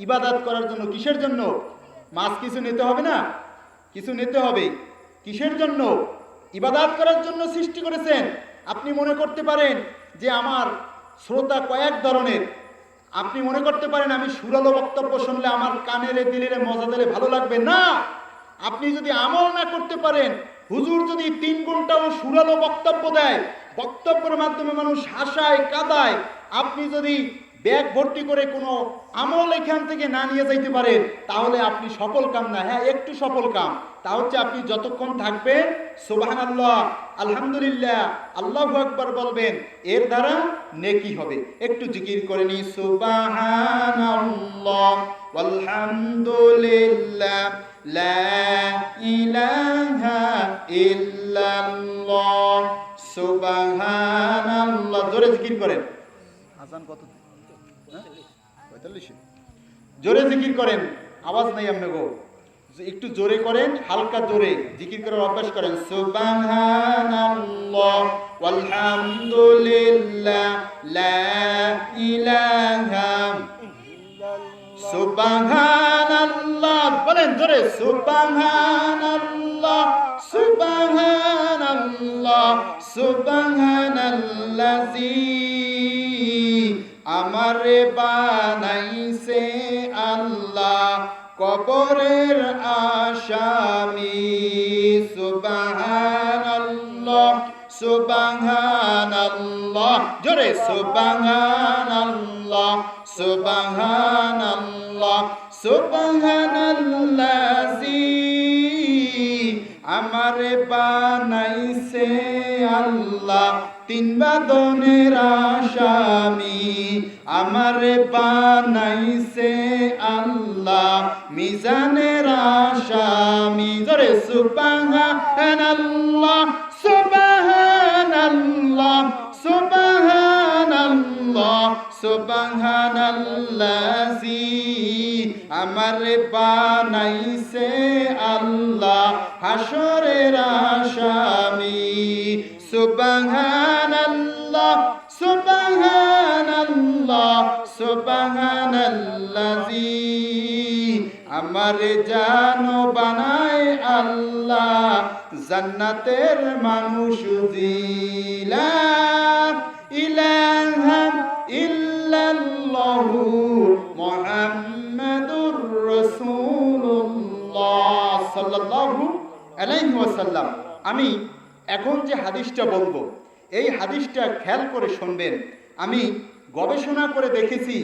ইবাদত করার জন্য। কিসের জন্য? মাছ কিছু নিতে হবে না? কিছু নিতে হবে। কিসের জন্য? ইবাদত করার জন্য সৃষ্টি করেছেন। আপনি মনে করতে পারেন যে আমার শ্রোতা কয়েক ধরনের, আপনি মনে করতে পারেন আমি সুরালো বক্তব্য শুনলে আমার কানেরে দিলেরে মজা দিলে ভালো লাগবে না। আপনি যদি আমল না করতে পারেন, হুজুর যদি 3 ঘন্টাও সুরালো বক্তব্য দেয়, বক্তব্যের মাধ্যমে মানুষ হাসায় কাঁদায়, আপনি যদি ব্যাগ ভর্তি করে কোনো আমল এখান থেকে না নিয়ে যাইতে পারেন, তাহলে আপনি সফল কাম না। হ্যাঁ, একটু সফল কাম, তা হচ্ছে আপনি যতক্ষণ থাকবেন সুবহানাল্লাহ, আলহামদুলিল্লাহ, আল্লাহু আকবার বলবেন, এর দ্বারা নেকি হবে। একটু জিকির করে নি, সুবহানাল্লাহ ওয়ালহামদুলিল্লাহ লা ইলাহা ইল্লাল্লাহ সুবহানাল্লাহ। জোরে জিকির করেন। আজান কত? 45। জোরে জিকির করেন, আওয়াজ নাই আপনাকে। একটু জোরে করেন, হালকা জোরে জিকির করার অভ্যাস করেন। সুবহানাল্লাহ ওয়ালহামদুলিল্লাহ লা ইলাহা সুবহানাল্লাহ, বলেন জোরে, সুবহানাল্লাহ সুবহানাল্লাহ সুবহানাল্লাযী আমারে বানাইছে আল্লাহ কবরের আসামি। সুবহানাল্লাহ সুবহানাল্লাহ, জোরে সুবহানাল্লাহ সুবহানাল্লাহ সুবহানাল্লাযী আমারে বানাইছে আল্লাহ তিন বাদনের আসামি। আমারে বানাইছে আল্লাহ মিজানের আসামি। জোরে সুবহানাল্লাহ সুবহানাল্লাহ সুবহানাল্লাহ সুবহানাল্লাযী আমারে বানাইছে আল্লাহ হাসরের আসামি। সুবহানাল্লাহ সুবহানাল্লাহ সুবহানাল্লাযী আমারে জানো বানায় আল্লাহ জান্নাতের মানুষ। লা ইলাহা ইল্লাল্লাহু মুহাম্মাদুর রাসূলুল্লাহ সাল্লাল্লাহু আলাইহি ওয়াসাল্লাম। আমি এখন যে হাদিসটা বলবো এই হাদিসটা খেয়াল করে শুনবেন। আমি গবেষণা করে দেখেছি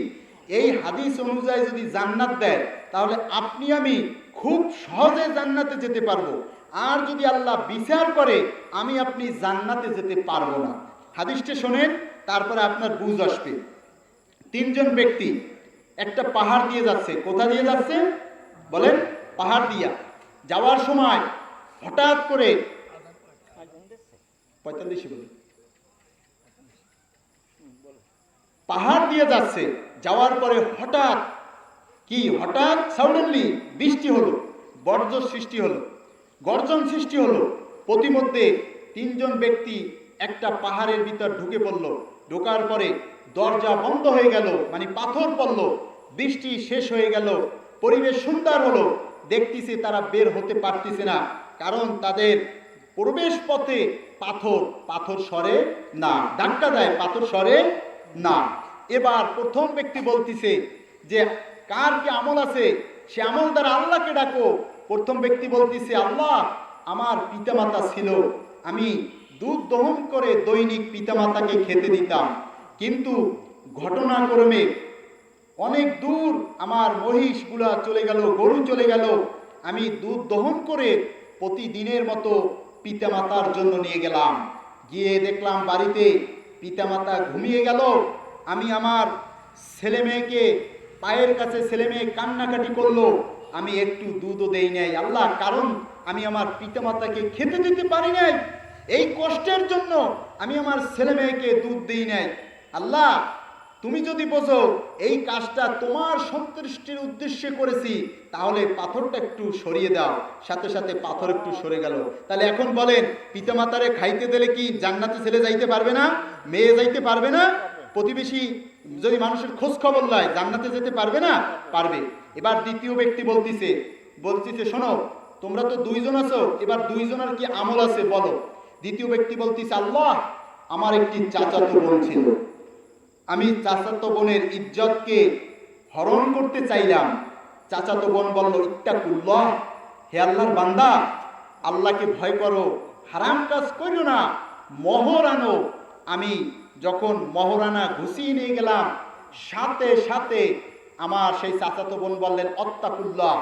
এই হাদিস অনুযায়ী যদি জান্নাত দেয় তাহলে আপনি আমি খুব সহজে জান্নাতে যেতে পারবো, আর যদি আল্লাহ বিচার করে আমি আপনি জান্নাতে যেতে পারবো না। হাদিসটা শোনেন, তারপরে আপনার বুঝ আসবে। তিনজন ব্যক্তি একটা পাহাড় দিয়ে যাচ্ছে। কোথা দিয়ে যাচ্ছে বলেন? পাহাড় দিয়া যাওয়ার সময় হঠাৎ করে 45 বলি পাহাড় দিয়ে যাচ্ছে, যাওয়ার পরে হঠাৎ সাডেনলি বৃষ্টি হলো, বর্জ্য সৃষ্টি হলো, গর্জন সৃষ্টি হলো। প্রতিমধ্যে তিনজন ব্যক্তি একটা পাহাড়ের ভিতর ঢুকে পড়ল। ঢোকার পরে দরজা বন্ধ হয়ে গেল, মানে পাথর পড়ল। বৃষ্টি শেষ হয়ে গেল, পরিবেশ সুন্দর হলো। দেখতেছে তারা বের হতে পারতেছে না, কারণ তাদের প্রবেশ পথে পাথর সরে না, ধাক্কা দেয়, পাথর সরে না। এবার প্রথম ব্যক্তি বলতেছে যে কার কি আমল আছে সে আমল দ্বারা আল্লাহকে ডাকো। প্রথম ব্যক্তি বলতেছে আল্লাহ আমার পিতামাতা ছিল, আমি দুধ দহন করে দৈনিক পিতামাতাকে খেতে দিতাম, কিন্তু ঘটনাক্রমে অনেক দূর আমার মহিষগুলা চলে গেল, গরু চলে গেল, আমি দুধ দহন করে প্রতিদিনের মতো পিতামাতার জন্য নিয়ে গেলাম। গিয়ে দেখলাম বাড়িতে পিতামাতা ঘুমিয়ে গেল। আমি আমার ছেলে মেয়েকে পায়ের কাছে, ছেলে মেয়ে কান্নাকাটি করলো, আমি একটু দুধও দেই নাই আল্লাহ, কারণ আমি আমার পিতামাতাকে খেতে দিতে পারি নাই। এই কষ্টের জন্য আমি আমার ছেলে মেয়েকে দুধ দিই নাই। আল্লাহ তুমি যদি বোঝো এই কাজটা তোমার সন্তুষ্টির উদ্দেশ্যে করেছি, তাহলে পাথরটা একটু সরিয়ে দাও। সাথে সাথে পাথর একটু সরে গেল। তাহলে এখন বলেন, পিতামাতারে খাইতে দিলে কি জান্নাতে ছেলে যাইতে পারবে না? মেয়ে যাইতে পারবে না? প্রতিবেশী যদি মানুষের খোঁজ খবর লয় জান্নাতে যেতে পারবে না? পারবে। এবার দ্বিতীয় ব্যক্তি বলতেছে শোনো, তোমরা তো দুইজন আছো, এবার দুইজনের কি আমল আছে বলো। দ্বিতীয় ব্যক্তি বলতেছে আল্লাহ আমার একটি চাচাতো বোন ছিল, আমি চাচাতো বোনের ইজ্জতকে হরণ করতে চাইলাম। চাচাতো বোন বলল ইত্তাকুল্লাহ, হে আল্লাহর বান্দা আল্লাহকে ভয় করো, হারাম কাজ করো না, মোহর আনো। আমি যখন মোহরানা ঘুষিয়ে নিয়ে গেলাম, সাথে সাথে আমার সেই চাচাতো বোন বললেন অত্তাকুল্লাহ,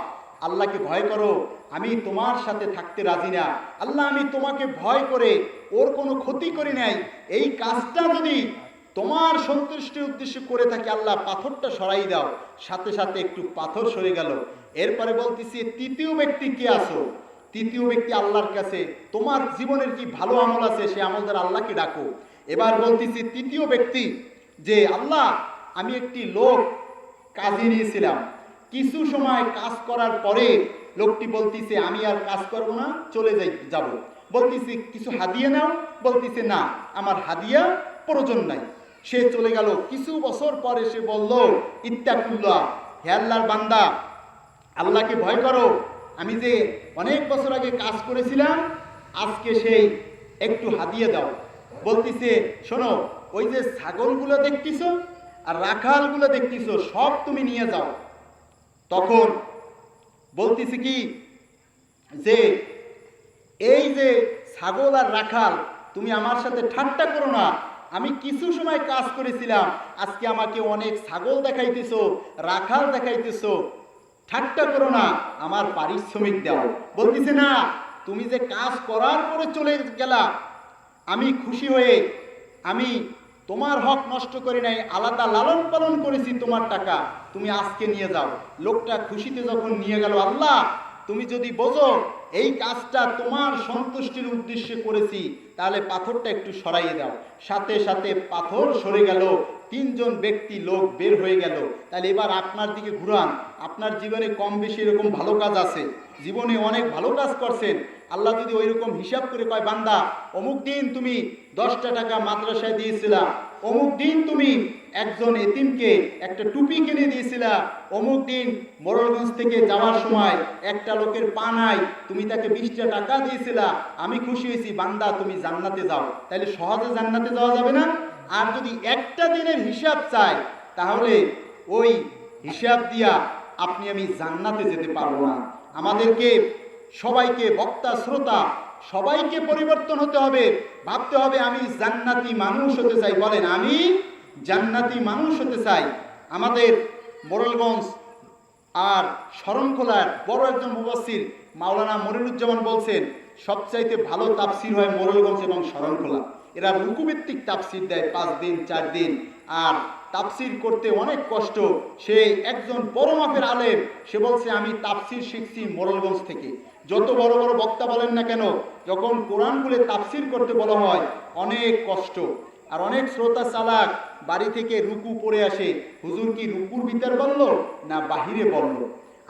আল্লাহকে ভয় করো, আমি তোমার সাথে থাকতে রাজি না। আল্লাহ আমি তোমাকে ভয় করে ওর কোনো ক্ষতি করি নাই, এই কাজটা যদি তোমার সন্তুষ্টির উদ্দেশ্যে করে থাকি আল্লাহ পাথরটা সরাই দাও। সাথে সাথে একটু পাথর সরে গেল। এরপরে বলতেছি তৃতীয় ব্যক্তি কে আসো? তৃতীয় ব্যক্তি আল্লাহর কাছে তোমার জীবনের কি ভালো আমল আছে সে আমল দ্বারা আল্লাহকে ডাকো। এবার বলতেছি তৃতীয় ব্যক্তি যে আল্লাহ আমি একটি লোক কাজে নিয়েছিলাম, কিছু সময় কাজ করার পরে লোকটি বলতিছে আমি আর কাজ করবো না, চলে যাব। বলতিছে কিছু হাদিয়া নাও, বলতিছে না আমার হাদিয়া প্রয়োজন নাই। সে চলে গেল। কিছু বছর পরে সে বলল, ইত্তাকুল্লাহ, হে আল্লাহর বান্দা, আল্লাহকে ভয় করো। আমি যে অনেক বছর আগে কাজ করেছিলাম, আজকে সেই একটু হাদিয়া দাও। বলতিছে শোনো, ওই যে ছাগলগুলো দেখতেছো আর রাখালগুলো দেখতেছো, সব তুমি নিয়ে যাও। তখন বলতিছে কি যে এই যে ছাগল আর রাখাল, তুমি আমার সাথে ঠাট্টা করো না। আমি কিছু সময় কাজ করেছিলাম, আজকে আমাকে অনেক ছাগল দেখাইতেছো, রাখাল দেখাইতেছো, ঠাট্টা করো না, আমার পারিশ্রমিক দাও। বলতেছে না, তুমি যে কাজ করার পরে চলে গেলা, আমি খুশি হয়ে আমি তোমার হক নষ্ট করি নাই, আলাদা লালন পালন করেছি তোমার টাকা, তুমি আজকে নিয়ে যাও। লোকটা খুশিতে যখন নিয়ে গেল, আল্লাহ তুমি যদি বোঝো এই কাজটা তোমার সন্তুষ্টির উদ্দেশ্যে করেছি, তাহলে পাথরটা একটু সরাইয়ে দাও। সাথে সাথে পাথর সরে গেল, তিনজন ব্যক্তি লোক বের হয়ে গেল। তাহলে এবার আপনার দিকে ঘুরান, আপনার জীবনে কম বেশি এরকম ভালো কাজ আছে, জীবনে অনেক ভালো কাজ করছেন। আল্লাহ যদি ওই রকম হিসাব করে কয়, বান্দা অমুক দিন তুমি 10টা টাকা মাদ্রাসায় দিয়েছিলা, অমুক দিন তুমি একজন এতিমকে একটা টুপি কিনে দিয়েছিলা, অমুক দিন মোড়লগঞ্জ থেকে যাওয়ার সময় একটা লোকের পা নাই, তুমি তাকে 20টা টাকা দিয়েছিলা, আমি খুশি হয়েছি, বান্দা তুমি জান্নাতে যাও। তাহলে সহজে জান্নাতে যাওয়া যাবে না? আর যদি একটা দিনের হিসাব চাই, তাহলে ওই হিসাব দিয়া আপনি আমি জান্নাতে যেতে পারবো না। আমাদেরকে সবাইকে, বক্তা শ্রোতা সবাইকে পরিবর্তন হতে হবে, ভাবতে হবে আমি জান্নাতি মানুষ হতে চাই। বলেন আমি জান্নাতি মানুষ হতে চাই। আমাদের মোড়লগঞ্জ আর শরণখোলার বড় একজন মুফাসসির মাওলানা মনিরুজ্জামান বলছেন, সবচাইতে ভালো তাফসির হয় মোড়লগঞ্জ এবং শরণখোলা। এরা রুকুভিত্তিক তাফসির দেয় 5 দিন 4 দিন, আর তাফসির করতে অনেক কষ্ট। সে একজন বড় মাপের আলেম, সে বলছে আমি তাফসির শিখছি মোড়লগঞ্জ থেকে। যত বড় বড় বক্তা বলেন না কেন, যখন কোরআন খুলে তাফসির করতে বলা হয় অনেক কষ্ট। আর অনেক শ্রোতা চালাক, বাড়ি থেকে রুকু পড়ে আসে, হুজুর কি রুকুর ভিতর বলল না বাহিরে বলল।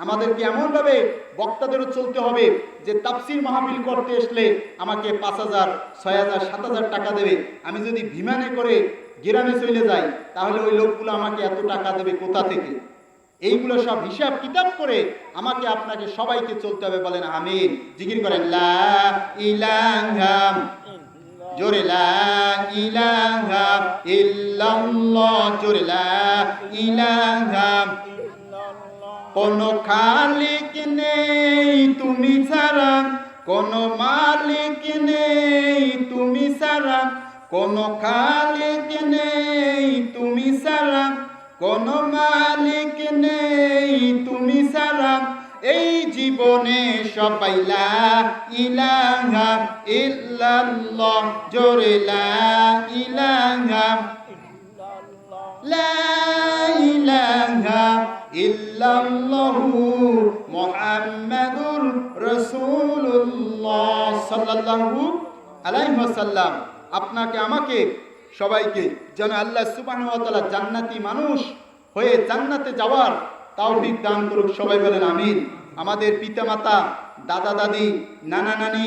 আমাদেরকে এমনভাবে বক্তাদেরও চলতে হবে যে তাফসির মাহফিল করতে আসলে আমাকে 5,000 6,000 7,000 টাকা দেবে। আমি যদি বিমানে করে গ্রামে চলে যাই, তাহলে ওই লোকগুলো আমাকে এত টাকা দেবে কোথা থেকে? এইগুলো সব হিসাব কিতাব করে আমাকে আপনাকে সবাইকে চলতে হবে। বলেন আমিন। জিকির করেন লা ইলাহা, জোরে লা ইলাহা ইল্লাল্লাহ, জোরে লা ইলাহা। কোন খালিক নেই তুমি ছাড়া, কোন মালিক নেই তুমি ছাড়া, কোন খালিক নেই তুমি ছাড়া, কোন মালিক নেই তুমি ছাড়া, এই জীবনে সবাই লা ইলাহা ইল্লাল্লাহ, জোরে লা ইলাহা, লা ইলাহা ইল্লাল্লাহু মুহাম্মাদুর রাসূলুল্লাহ সাল্লাল্লাহু আলাইহি ওয়াসাল্লাম। আপনাকে আমাকে সবাইকে যেন আল্লাহ সুবহানাহু ওয়া তাআলা জান্নাতি মানুষ হয়ে জান্নাতে যাওয়ার তৌফিক দান করুক। সবাই বলেন আমিন। আমাদের পিতামাতা, দাদা দাদি, নানা নানি,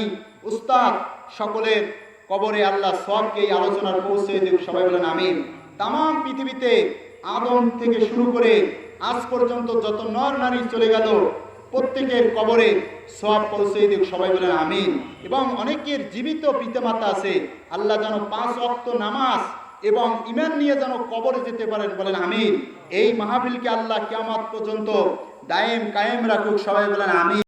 উস্তাদ সকলের কবরে আল্লাহ সবকে এই আলোচনার পৌঁছে দিক। সবাই বলেন আমিন। তাম পৃথিবীতে আদম থেকে শুরু করে আজ পর্যন্ত যত নর নারী চলে গেল, প্রত্যেকের কবরে সওয়াব পৌঁছে দিক। সবাই বলেন আমিন। এবং অনেকের জীবিত পিতামাতা আছে, আল্লাহ যেন 5 ওয়াক্ত নামাজ এবং ঈমান নিয়ে যেন কবরে যেতে পারেন। বলেন আমিন। এই মাহফিলকে আল্লাহ কিয়ামত পর্যন্ত দায়েম কায়েম রাখুক। সবাই বলেন আমিন।